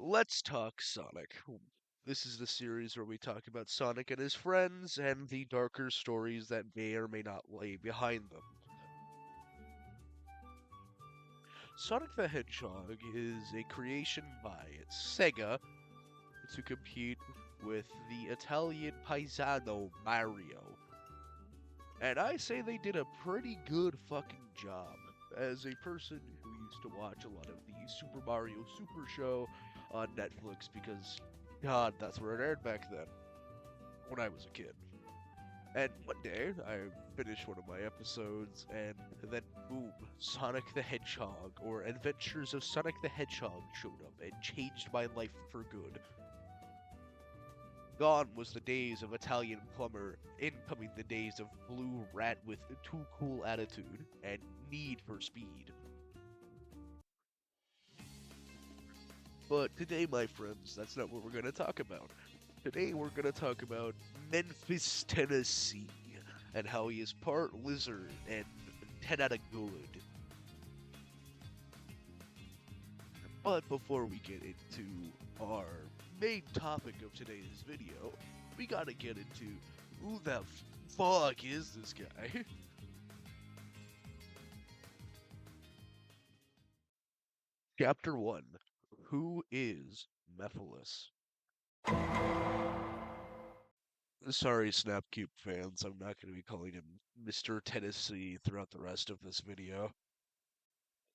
Let's talk Sonic. This is the series where we talk about Sonic and his friends and the darker stories that may or may not lay behind them. Sonic the Hedgehog is a creation by Sega to compete with the Italian paisano Mario. And I say they did a pretty good fucking job. As a person who used to watch a lot of the Super Mario Super Show on Netflix because, God, that's where it aired back then, when I was a kid. And one day, I finished one of my episodes, and then boom, Sonic the Hedgehog, or Adventures of Sonic the Hedgehog, showed up and changed my life for good. Gone was the days of Italian plumber, incoming the days of blue rat with too cool attitude and need for speed. But today, my friends, that's not what we're going to talk about. Today, we're going to talk about Memphis, Tennessee, and how he is part lizard and 10 out of good. But before we get into our main topic of today's video, we gotta get into who the fuck is this guy? Chapter 1. Who is Mephiles? Sorry, Snapcube fans, I'm not going to be calling him Mr. Tennessee throughout the rest of this video.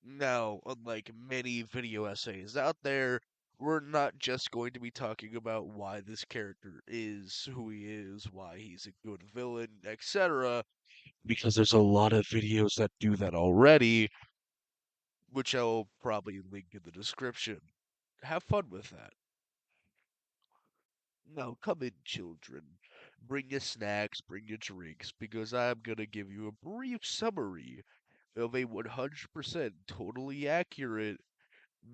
Now, unlike many video essays out there, we're not just going to be talking about why this character is who he is, why he's a good villain, etc., because there's a lot of videos that do that already, which I'll probably link in the description. Have fun with that. Now, come in, children. Bring your snacks, bring your drinks, because I'm gonna give you a brief summary of a 100% totally accurate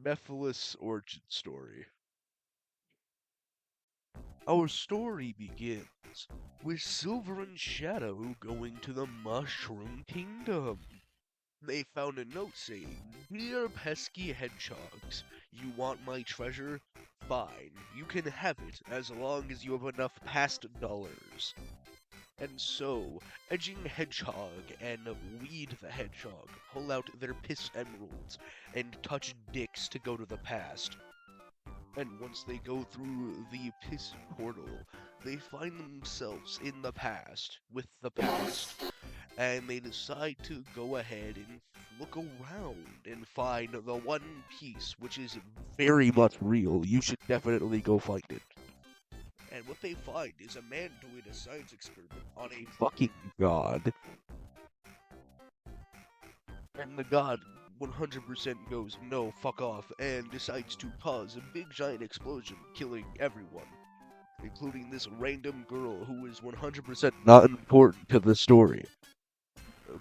Mephiles origin story. Our story begins with Silver and Shadow going to the Mushroom Kingdom. They found a note saying, "Dear pesky hedgehogs, you want my treasure? Fine, you can have it as long as you have enough past dollars." And so, Edging Hedgehog and Weed the Hedgehog pull out their piss emeralds and touch dicks to go to the past. And once they go through the piss portal, they find themselves in the past, with the past, and they decide to go ahead and look around and find the one piece which is very much real. You should definitely go find it. And what they find is a man doing a science experiment on a fucking god. And the god 100% goes, "No, fuck off," and decides to cause a big giant explosion, killing everyone, including this random girl who is 100% not important to the story.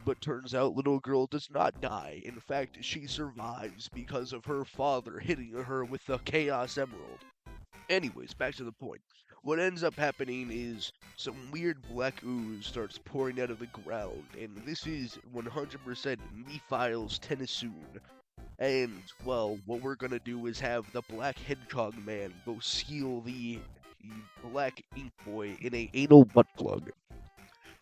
But turns out little girl does not die. In fact, she survives because of her father hitting her with the Chaos Emerald. Anyways, back to the point. What ends up happening is some weird black ooze starts pouring out of the ground, and this is 100% Mephiles Tennessee. And, well, what we're gonna do is have the Black Hedgehog Man go seal the Black Ink Boy in a anal butt plug.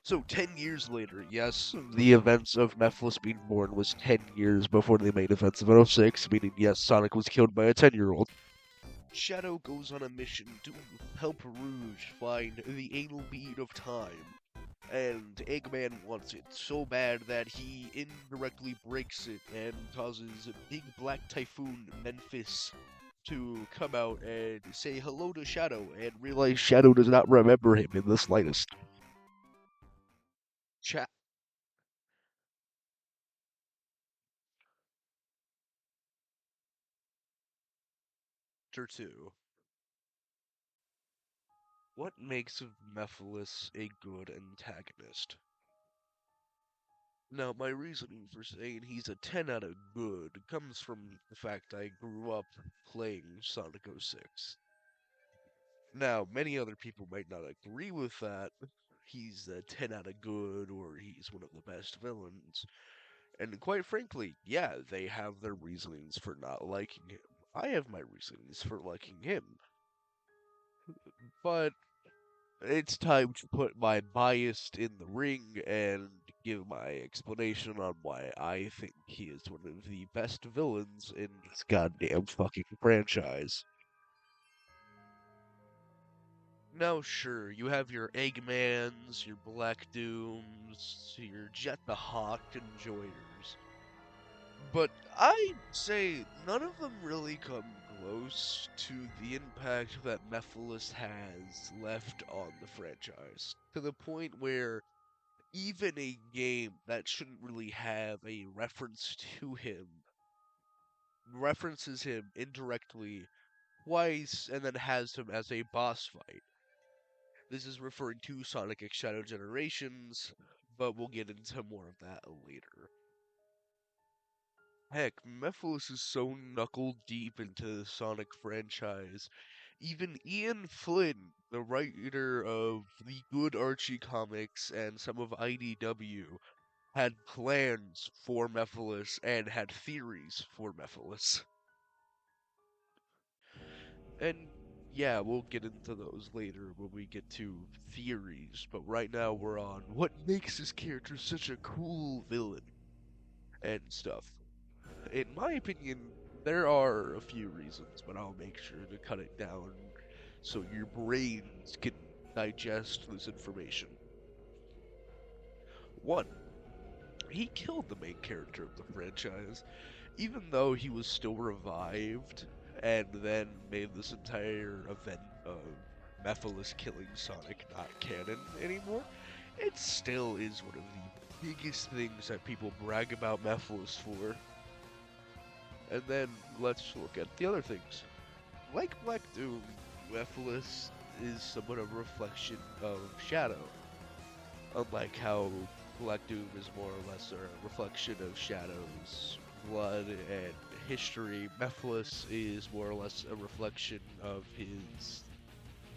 So 10 years later, yes, the events of Mephiles being born was 10 years before the main events of 06, meaning yes, Sonic was killed by a 10-year-old. Shadow goes on a mission to help Rouge find the anal bead of time. And Eggman wants it so bad that he indirectly breaks it and causes Big Black Typhoon Memphis to come out and say hello to Shadow and realize Shadow does not remember him in the slightest. Chapter 2. What makes Mephiles a good antagonist? Now, my reasoning for saying he's a 10 out of good comes from the fact I grew up playing Sonic 06. Now, many other people might not agree with that. He's a 10 out of good, or he's one of the best villains. And quite frankly, yeah, they have their reasonings for not liking him. I have my reasons for liking him, but it's time to put my bias in the ring and give my explanation on why I think he is one of the best villains in this goddamn fucking franchise. Now, sure, you have your Eggmans, your Black Dooms, your Jet the Hawk enjoyers, but I say none of them really come close to the impact that Mephiles has left on the franchise. To the point where even a game that shouldn't really have a reference to him references him indirectly twice and then has him as a boss fight. This is referring to Sonic X Shadow Generations, but we'll get into more of that later. Heck, Mephiles is so knuckle deep into the Sonic franchise. Even Ian Flynn, the writer of the good Archie comics and some of IDW, had plans for Mephiles and had theories for Mephiles. And yeah, we'll get into those later when we get to theories, but right now we're on what makes this character such a cool villain and stuff. In my opinion, there are a few reasons, but I'll make sure to cut it down so your brains can digest this information. One, he killed the main character of the franchise, even though he was still revived and then made this entire event of Mephiles killing Sonic not canon anymore. It still is one of the biggest things that people brag about Mephiles for. And then let's look at the other things. Like Black Doom, Mephiles is somewhat of a reflection of Shadow. Unlike how Black Doom is more or less a reflection of Shadow's blood and history, Mephiles is more or less a reflection of his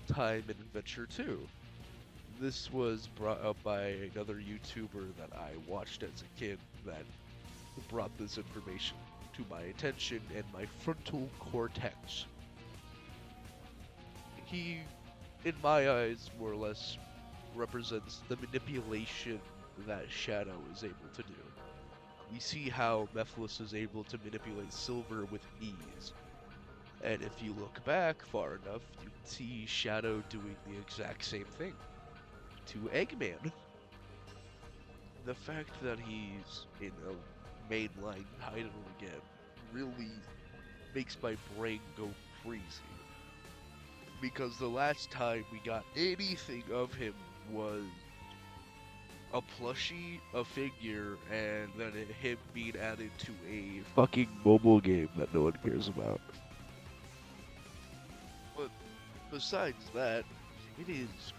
time and adventure too. This was brought up by another YouTuber that I watched as a kid that brought this information to my attention and my frontal cortex. He, in my eyes, more or less represents the manipulation that Shadow is able to do. We see how Mephiles is able to manipulate Silver with ease. And if you look back far enough, you can see Shadow doing the exact same thing to Eggman. The fact that he's in a mainline title again really makes my brain go crazy. Because the last time we got anything of him was a plushie, a figure, and then him being added to a fucking mobile game that no one cares about. But besides that, it is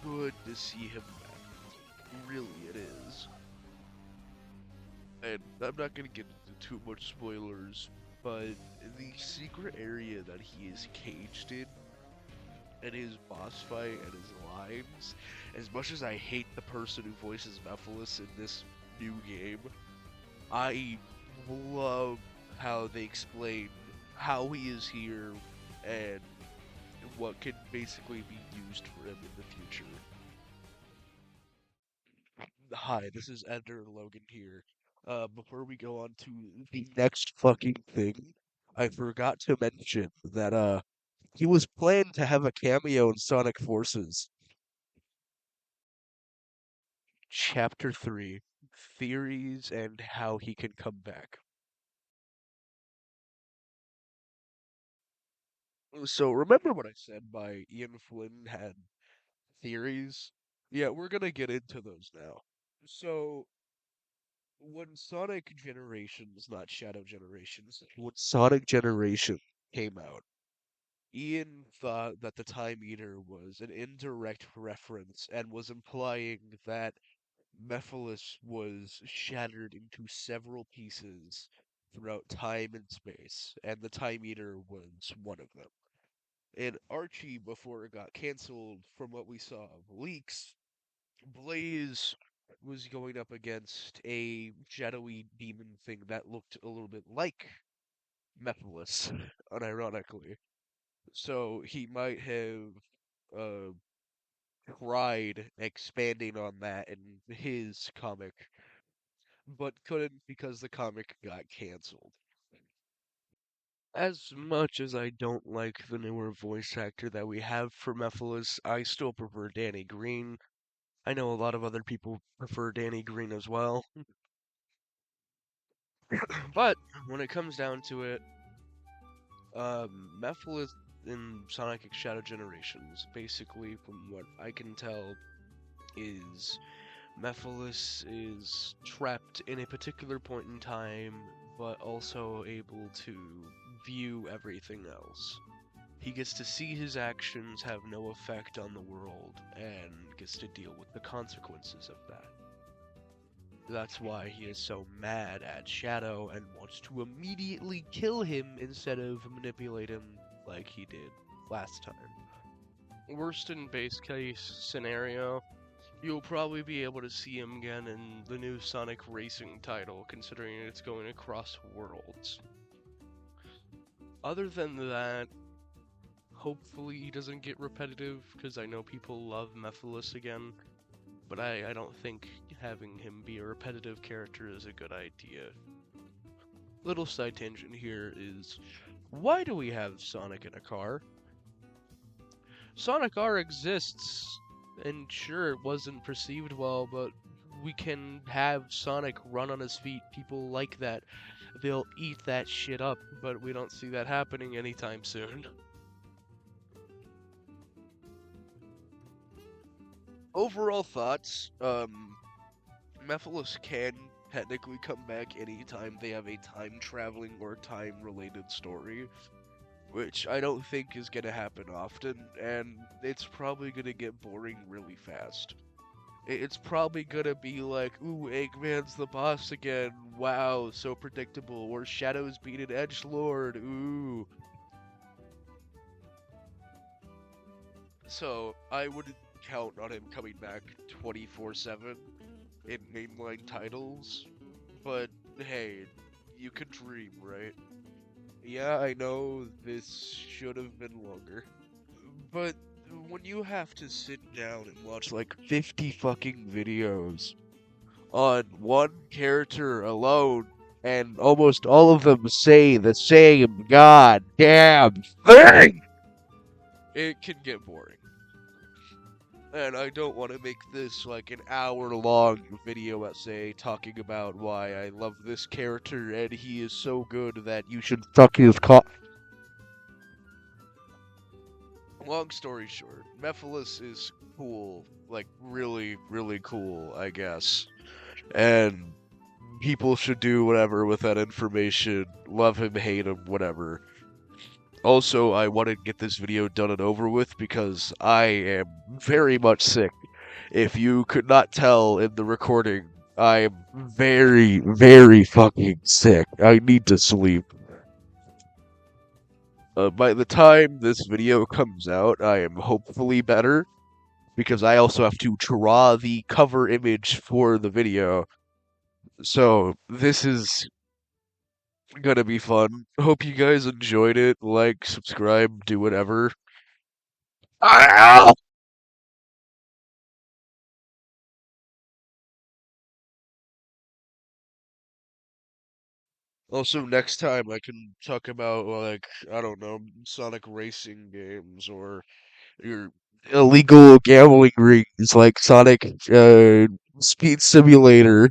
good to see him back. Really, it is. And I'm not gonna get into too much spoilers, but the secret area that he is caged in and his boss fight and his lines, as much as I hate the person who voices Mephiles in this new game, I love how they explain how he is here and what can basically be used for him in the future. Hi, this is Ender Logan here. Before we go on to the next fucking thing, I forgot to mention that he was planned to have a cameo in Sonic Forces. Chapter 3, Theories and How He Can Come Back. So remember what I said by Ian Flynn had theories? Yeah, we're gonna get into those now. So when Sonic Generations, not Shadow Generations, when Sonic Generation came out, Ian thought that the Time Eater was an indirect reference and was implying that Mephiles was shattered into several pieces throughout time and space, and the Time Eater was one of them. And Archie, before it got canceled, from what we saw of leaks, Blaze was going up against a shadowy demon thing that looked a little bit like Mephiles, unironically. So he might have uh, tried expanding on that in his comic, but couldn't because the comic got canceled. As much as I don't like the newer voice actor that we have for Mephiles, I still prefer Danny Green. I know a lot of other people prefer Danny Green as well. But when it comes down to it, Mephiles in Sonic X Shadow Generations, basically, from what I can tell, is Mephiles is trapped in a particular point in time, but also able to view everything else. He gets to see his actions have no effect on the world and gets to deal with the consequences of that. That's why he is so mad at Shadow and wants to immediately kill him instead of manipulate him like he did last time. Worst in base case scenario, you'll probably be able to see him again in the new Sonic Racing title, considering it's going across worlds. Other than that, hopefully he doesn't get repetitive, because I know people love Mephiles again, but I don't think having him be a repetitive character is a good idea. Little side tangent here is, why do we have Sonic in a car? Sonic R exists, and sure, it wasn't perceived well, but we can have Sonic run on his feet. People like that. They'll eat that shit up, but we don't see that happening anytime soon. Overall thoughts, Mephiles can technically come back anytime they have a time traveling or time related story, which I don't think is gonna happen often, and it's probably gonna get boring really fast. It's probably gonna be like, ooh, Eggman's the boss again, wow, so predictable, or Shadow's beat an edgelord, ooh. So, I wouldn't count on him coming back 24/7 in mainline titles, but hey, you could dream, right? Yeah, I know this should have been longer. But when you have to sit down and watch like 50 fucking videos on one character alone, and almost all of them say the same goddamn thing, it can get boring. And I don't want to make this like an hour-long video essay talking about why I love this character and he is so good that you should suck his cock. Long story short, Mephiles is cool, like really, really cool, I guess. And people should do whatever with that information. Love him, hate him, whatever. Also, I want to get this video done and over with because I am very much sick. If you could not tell in the recording, I am very, very fucking sick. I need to sleep. By the time this video comes out, I am hopefully better because I also have to draw the cover image for the video. So, this is gonna be fun. Hope you guys enjoyed it. Like, subscribe, do whatever. Also, next time I can talk about, like, I don't know, Sonic racing games or your illegal gambling rings like Sonic Speed Simulator.